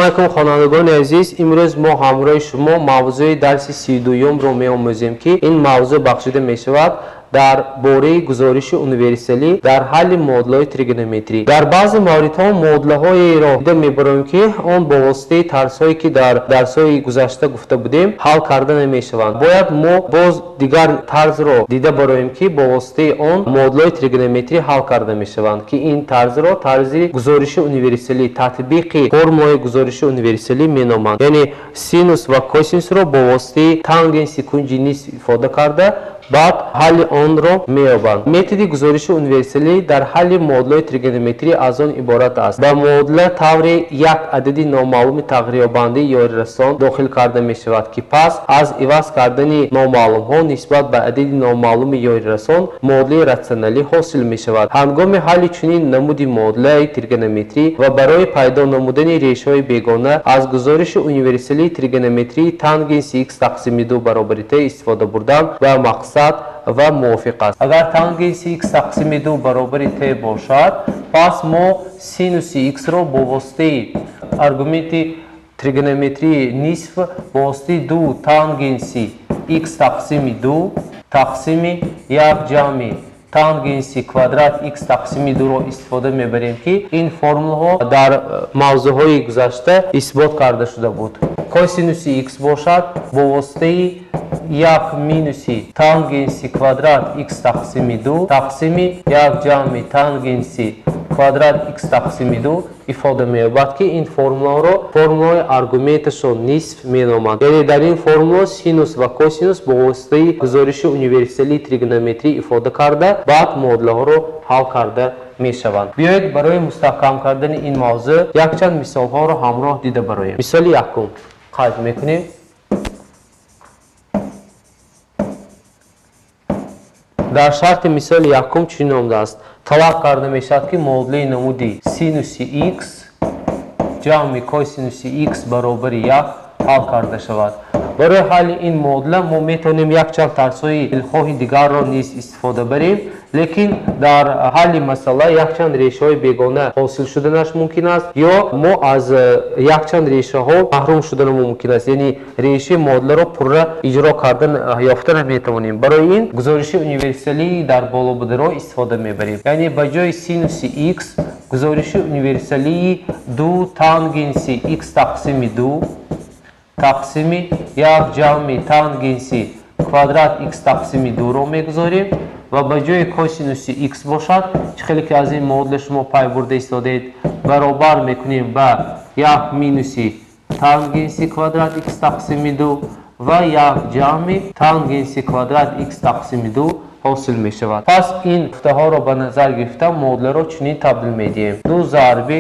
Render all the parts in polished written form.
алейкум хонандагони азиз, имрӯз мо ҳамроҳи шумо мавзӯи дарси 32-ро меомӯзем ки ин мавзӯъ бахшида мешавад дар бораи гузориши универсалӣ дар ҳалли модулаҳои тригонометрӣ. Дар баъзе мавридҳо модулаҳоеро дида мебароем ки он бо воситаи тарсҳое ки дар дарсҳои гузашта гуфта будем ҳал карда намешаванд. Бояд мо боз дигар тарзро дида бароем ки бо воситаи он модулаҳои тригонометрӣ ҳал карда мешаванд ки ин тарзро тарзи гузориши универсалӣ, татбиқи формулаи гузориши универсалӣ меноманд. Яъне синус ва косинусро бо воситаи тангенси кунҷи нисф ифода карда баъд ҳалли онро меёбанд. Методи гузориши универсалӣ дар ҳалли модулаҳои тригонометрӣ аз он иборат аст. Ба модула тавре як адади номаълуми тағйирёбандаи ёрирасон дохил карда мешавад ки пас аз иваз кардани номаълумҳо нисбат ба адади номаълуми ёрирасон модулаи рационалӣ ҳосил мешавад. Ҳангоми ҳалли чунин намуди модулаи тригонометрӣ ва барои пайдо намудани решаҳои бегона аз гузориши универсалии тригонометрии тангенси x тақсими 2 баробари t истифода бурдан ба мақсад ва мувофиқ аст. Агар тангенси x тақсими 2 баробари t бошад, пас мо синуси x-ро бо воситаи аргументи тригонометрии нисф бо воситаи 2 тангенси x тақсими 2 тақсими 1 ҷамъи тангенси квадрат x тақсими 2-ро истифода мебарем ки ин формулаҳо дар мавзӯъҳои гузашта исбот карда шуда буд. Косинуси x бошад бо воситаи 1 минуси тангенси квадрат x тақсими 2 тақсими 1 ҷамъи тангенси квадрат x тақсими 2 ифода меёбад ки ин формулаҳоро формулаҳои аргументашон нисф меноманд. Яъне дар ин формула синус ва косинус бо воситаи гузориши универсалии тригонометрӣ ифода карда баъд модулаҳоро ҳал карда мешаванд. Биёед барои мустаҳкам кардани ин мавзӯъ якчанд мисолҳоро ҳамроҳ дида бароем. Мисоли якум қайд мекунем. Дар шарти мисоли якум чунин омадааст. Талаб карда мешавад ки модулаи намуди синуси x ҷамъи косинуси x баробари 1 ҳал карда шавад. Барои ҳалли ин модула мо метавонем якчанд тарсҳои илхоҳи дигарро низ истифода барем, лекин дар ҳалли масъала якчанд решаҳои бегона ҳосил шуданаш мумкин аст ё мо аз якчанд решаҳо маҳрум шуданамон мумкин аст, яъне решаи модуларо пурра иҷро карда ёфта наметавонем. Барои ин гузориши универсалии дар болобударо истифода мебарем. Яъне ба ҷои синуси x гузориши универсалии 2 тангенси x тақсими 2 тақсими 1 ҷамъи тангенси квадрат x тақсими 2-ро мегузорем ва ба ҷои косинуси x бошад, чӣ хеле ки аз ин модула шумо пай бурда истодаед, баробар мекунем ба 1 минуси тангенси квадрат x тақсими 2 ва 1 ҷамъи тангенси квадрат x тақсими 2 ҳосил мешавад. Пас ин гуфтаҳоро ба назар гирифта модуларо чунин табдил медиҳем. 2 зарби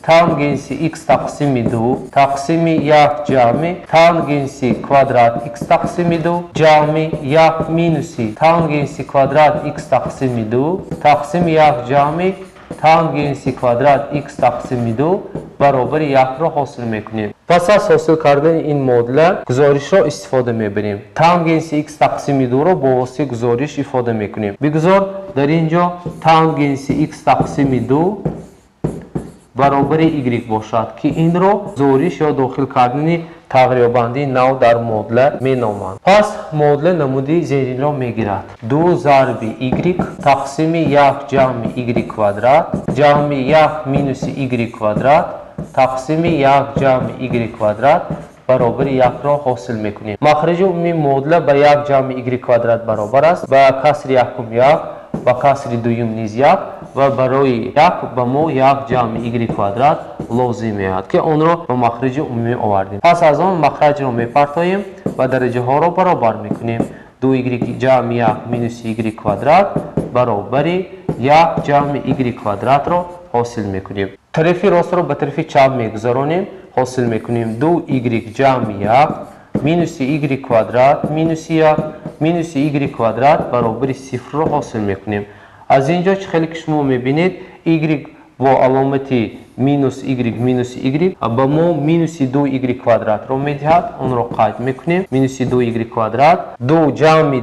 тангенси x тақсими 2 тақсими 1 ҷамъи тангенси квадрат x тақсими 2 ҷамъи 1 минуси тангенси квадрат x тақсими 2 тақсими 1 ҷамъи тангенси квадрат x тақсими 2 баробари 1-ро ҳосил мекунем. Пас аз ҳосил кардани ин модула гузоришро истифода мебарем. Тангенси x тақсими 2-ро бо воситаи гузориш ифода мекунем. Бигузор дар ин ҷо тангенси x тақсими 2 баробари y бошад ки инро гузориш ё дохил кардани тағйирёбандаи нав дар модула меноманд. Пас модула намуди зеринро мегирад. 2 зарби y тақсими 1 ҷамъи y квадрат ҷамъи 1 минуси y квадрат тақсими 1 ҷамъи y квадрат баробари 1-ро ҳосил мекунем. Махраҷи умумии модула ба 1 ҷамъи y квадрат баробар аст, ба касри якум 1, ба касри дуюм низ 1 ва барои 1 ба мо 1 ҷамъи y квадрат лозим меояд ки онро ба махраҷи умумӣ овардем. Пас аз он махраҷро мепартоем ва дараҷаҳоро баробар мекунем. 2y ҷамъи 1 минуси y квадрат баробари 1 ҷамъи y квадратро ҳосил мекунем. Тарафи ростро ба тарафи чап мегузаронем, ҳосил мекунем 2y ҷамъи 1 минуси y квадрат минуси 1 минуси y квадрат баробари 0-ро ҳосил мекунем. Аз ин ҷо чӣ хеле ки шумо мебинед y бо аломати минус y ба мо минуси 2y квадратро медиҳад, онро қайд мекунем. Минуси 2y квадрат 2 ҷамъи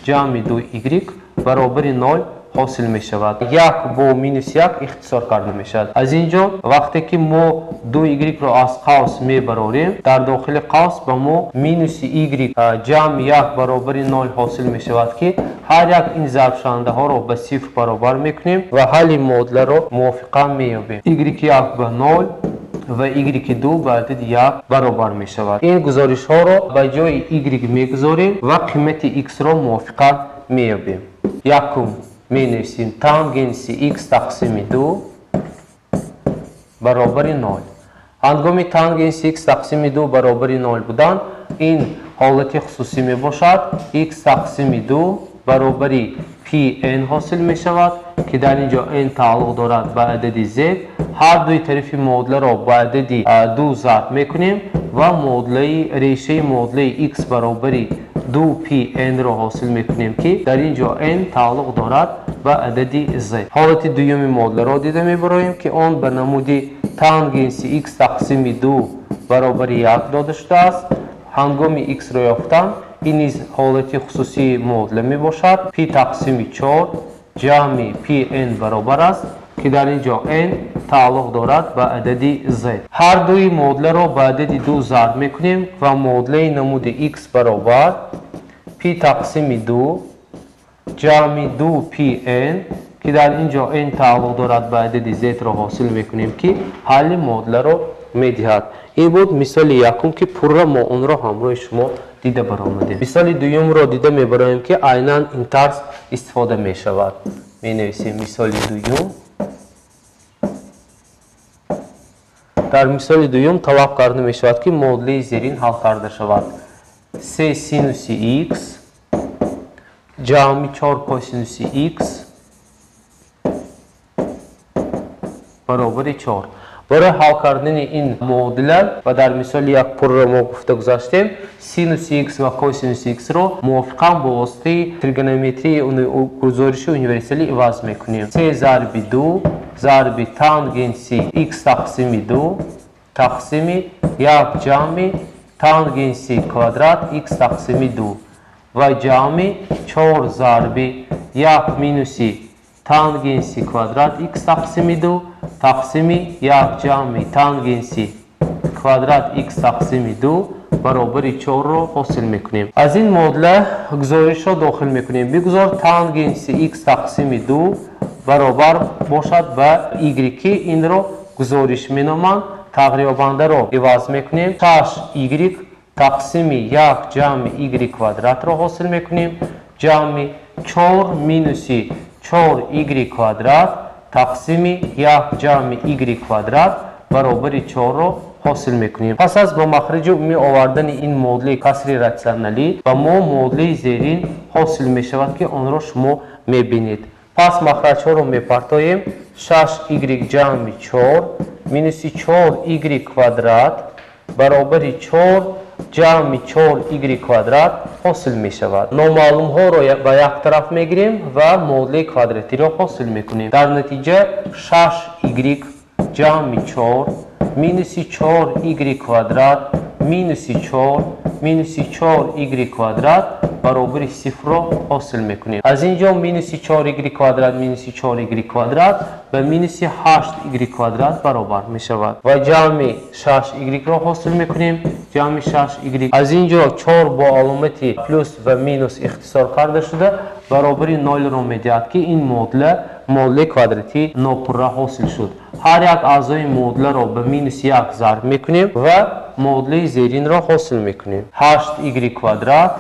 2y баробари 0 حاصل می شود. یک با مینوس یک اختصار کرده می شود. از اینجا وقتی که ما 2y را از قوس می براریم، در داخل قوس به ما مینوس y جمع 1 برابر 0 حاصل می شود که هر یک این ضرب شونده ها را به صفر برابر می کنیم و حل معادله را موافقا می یابیم. y1 به 0 و y2 به عدد 1 برابر می شود. این گزارش ها را به جای y می گذاریم و قیمت x را موافقا می یابیم. یکم می نویسیم تانگنس x تقسیم 2 برابر 0. هنگامی تانگنس x تقسیم 2 برابر 0 بودن، این حالت خصوصی می باشد. x تقسیم 2 برابر pn حاصل می شود که در اینجا n تعلق دارد به عدد z. هر دوی طرف معادله را به عدد 2 ضرب می کنیم و معادله ریشه معادله x برابر 2pn را حاصل می کنیم که در اینجا n تعلق دارد به عدد z. حالت دوم معادله را دیده می براییم که آن به نمود تانگنس x تقسیم 2 برابر 1 داده شده است. هنگامی x را یافتن، این نیز حالت خصوصی معادله می باشد. p تقسیم 4 جمع pn برابر است که در اینجا n تعلق دارد به عدد z. هر دوی معادله را به عدد 2 ضرب می کنیم و معادله نمود x برابر p تقسیم 2 جمع 2pn که در اینجا n تعلق دارد به عدد z را حاصل می کنیم که حل معادله را می دهد. این بود مثال یکم که پورا ما اون را همراه شما دیده برآمدیم. مثال دوم را دیده می براییم که عیناً این طرز استفاده می شود. می نویسیم مثال دوم. در مثال دوم طلب کرده می شود که معادله زیرین حل کرده شود. 3 سینوس x جمع 4 کوسینوس x برابر 4. برای حل کردن این معادله و در مثال یک پر را ما گفته گذاشتیم، سینوس x و کوسینوس x را موافقا با واسطه تریگونومتری گزارش یونیورسالی عوض میکنیم. 3 ضرب 2 ضرب تانگنس x تقسیم 2 تقسیم 1 جمع تانگنس کوادرات x تقسیم 2 و جمع 4 ضرب 1 مینوس تانگنس کوادرات x تقسیم 2 تقسیم 1 جمع تانگنس کوادرات x تقسیم 2 برابر 4 را حاصل میکنیم. از این معادله گزارش را داخل میکنیم. بگذار تانگنس x تقسیم 2 برابر باشد به y که این را گزارش مینامند. تقریبانده را عوض میکنیم. 6y تقسیم 1 جمع y کوادرات را حاصل میکنیم. جمع 4 مینوس 4y کوادرات تقسیم 1 جمع y کوادرات برابر 4 را حاصل میکنیم. پس از با مخرج می آوردن این معادله کسری راسیونالی و ما معادله زیرین حاصل می شود که آن را شما میبینید. پس مخرج ها رو میپرتاییم. 6y جمع 4 مینوس 4y کوادرات برابر 4 جمع 4y کوادرات حاصل می شود. نامعلوم ها را به یک طرف میگیریم و معادله کوادراتی را حاصل میکنیم. در نتیجه 6y جمع 4 مینوس 4y کوادرات مینوس 4 مینوس 4y کوادرات برابر 0 را حاصل میکنیم. از اینجا مینوس 4y کوادرات مینوس 4y کوادرات به مینوس 8y کوادرات برابر می شود و جمع 6y را حاصل میکنیم. جمع 6y از اینجا 4 با علامت پلس و مینوس اختصار کرده شده برابر 0 را میدهد که این معادله کوادراتی ناپره حاصل شد. هر یک اعضای معادله را به مینوس 1 ضرب میکنیم و معادله زیرین را حاصل میکنیم. 8y کوادرات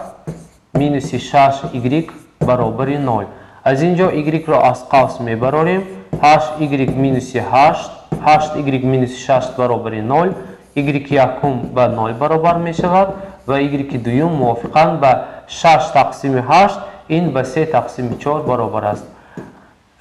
مینوس 6y برابر 0. از اینجا y را از قوس میبراریم. 8y مینوس 8 8y مینوس 6 برابر 0. y یکم به 0 برابر می شود و y دوم موافقاً به 6 تقسیم 8 این به 3 تقسیم 4 برابر است.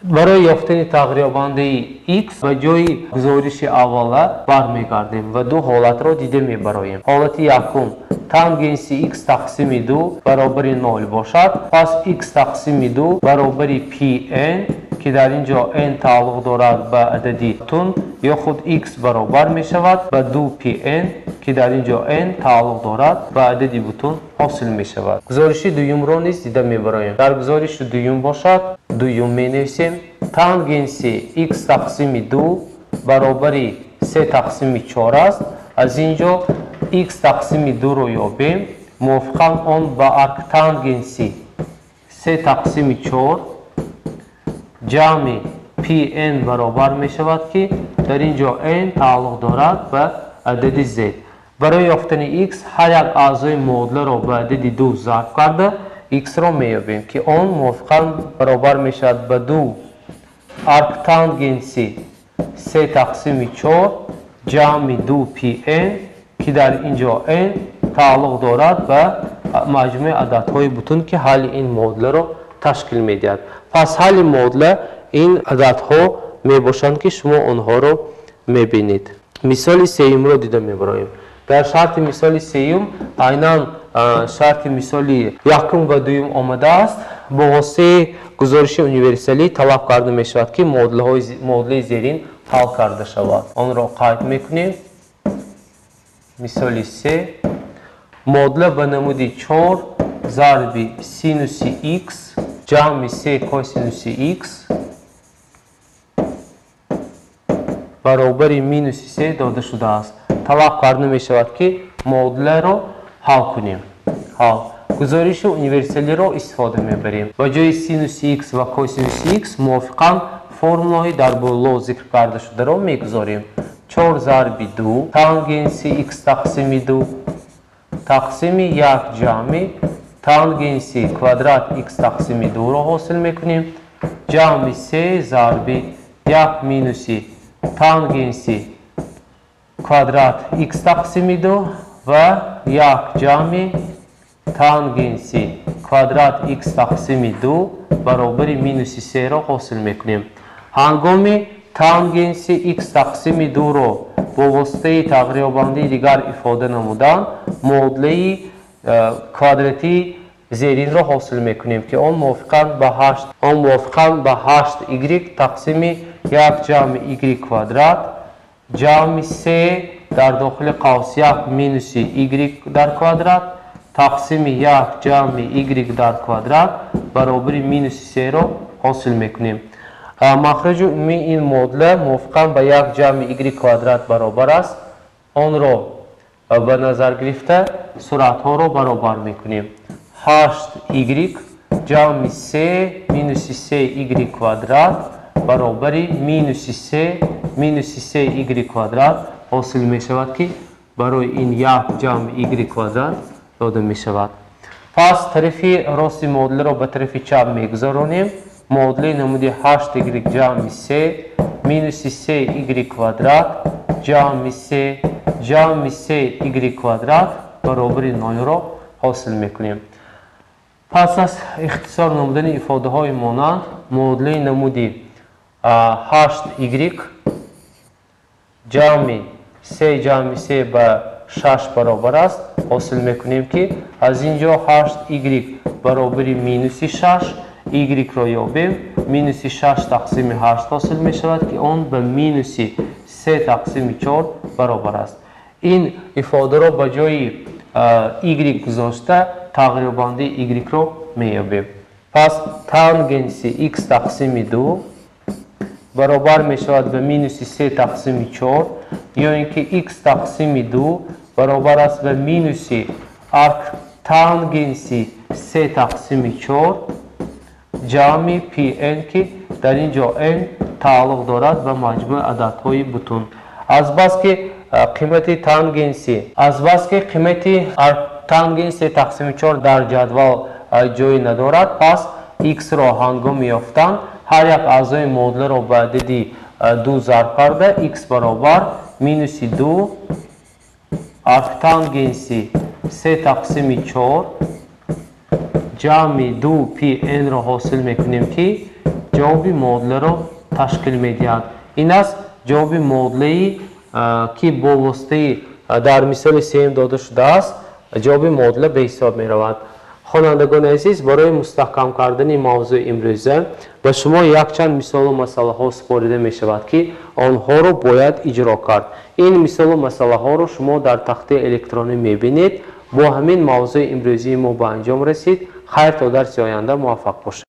برای یافتن تغییر بانده x به جای گزارش اوله برمیگردیم و دو حالت را دیده میبراییم. حالت یکم تانگنس x تقسیم 2 برابر 0 باشد. پس x تقسیم 2 برابر pn که در اینجا n تعلق دارد به عددی تون یا خود x برابر می شود به 2pn که در اینجا n تعلق دارد و عددی بوتون حاصل می شود. گزارش دوم را نیز دیده می برایم. در گزارش دوم باشد دوم می نویسیم تانگنسی x تقسیم 2 برابر 3 تقسیم 4 است. از اینجا x تقسیم 2 رو یابیم، موافقاً آن با ارکتانگنسی 3 تقسیم 4 جمع pn برابر می شود که در اینجا n تعلق دارد به عدد z. برای یافتن x هر یک اعضای معادله را به عدد 2 ضرب کرده x را می یابیم که آن موافقاً برابر می شود به 2 ارکتانگنسی 3 تقسیم 4 جمع 2 pn که در اینجا n تعلق دارد به مجموع عددهای بوتون که حل این معادله را تشکیل می دهد. پس حل معادله این عددها می باشند که شما آنها را می بینید. مثال سوم را دیده می برایم. در شرط مثال سوم عیناً شرط مثال یکم و دوم آمده است. با واسطه گزارش یونیورسالی طلب کرده می شود که معادله زیرین حل کرده شود. آن را قید می کنیم. مثال 3 معادله به نمود 4 ضرب سینوس x جمع 3 کوسینوس x برابر مینوس 3 داده شده است. طلب کرده می شود که معادله را حل کنیم. گزارش یونیورسالی را استفاده می بریم. با جای سینوس x و کوسینوس x موافقاً فرمولای در بالا ذکر کرده شده را می گذاریم. 4 ضرب 2 تانگنسی x تقسیم 2 تقسیم 1 جمع تانگنسی کوادرات x تقسیم 2 را حاصل می کنیم. جمع 3 ضرب 1 مینوسی تانگنسی کوادرات x تقسیم 2 و 1 جمع تانگنسی کوادرات x تقسیم 2 برابر مینوس 3 را حاصل می کنیم. هنگامی تانگنسی x تقسیم 2 را با واسطه تقریباً دیگر ifade نمودن معادله کوادراتی زیرین را حاصل می کنیم که آن موافقاً به 8 y تقسیم 1 جمع y کوادرات جمع 3 در داخل قوس 1 مینوس y در کوادرات تقسیم 1 جمع y در کوادرات برابر مینوس 3 را حاصل می کنیم. مخرج عمومی این معادله موافقاً به 1 جمع y کوادرات برابر است. آن را به نظر گرفته سرعت ها را برابر می کنیم. 8y جمع 3 مینوس 3y کوادرات برابر مینوس 3y کوادرات حاصل می شود که برای این 1 جمع y کوادرات داده می شود. پس طرف راست معادله را به طرف چپ می گذارانیم. معادله نمود 8y جمع 3 مینوس 3y کوادرات جمع 3y کوادرات برابر 9 را حاصل میکنیم. پس از اختصار نمودن ifade های مانند معادله نمود 8y جمع 3 جمع 3 به 6 برابر است حاصل میکنیم که از اینجا 8y برابر مینوس 6 y را یابیم. مینوس 6 تقسیم 8 حاصل می شود که آن به مینوس 3 تقسیم 4 برابر است. این ifade را به جای y گذاشته تغییر بندی y را می یابیم. پس تانگنسی x تقسیم 2 برابر می شود به مینوس 3 تقسیم 4 یا اینکه x تقسیم 2 برابر است به مینوس تانگنسی 3 تقسیم 4 جمع pn که در اینجا n تعلق دارد به مجموع عددهای بوتون. از بس که قیمت تانگنسی تقسیم 4 در جدول جای ندارد، پس x را هنگام یافتن هر یک اعضای معادله را به عدد 2 ضرب کرده x برابر مینوس 2 تانگنسی 3 تقسیم 4 جمع 2 pn را حاصل میکنیم که جواب معادله را تشکیل میدهد. این است جواب معادله که با واسطه در مثال سیم داده شده است. جواب معادله به حساب می رود. خوانندگان عزیز، برای مستحکم کردن موضوع امروزه به شما یک چند مثال و مسئله ها سپرده می شود که آنها رو باید اجرا کرد. این مثال و مسئله ها رو شما در تخته الکترونی می بینید. با همین موضوع امروزی ما به انجام رسید. خیر تا درس آینده موفق باشید.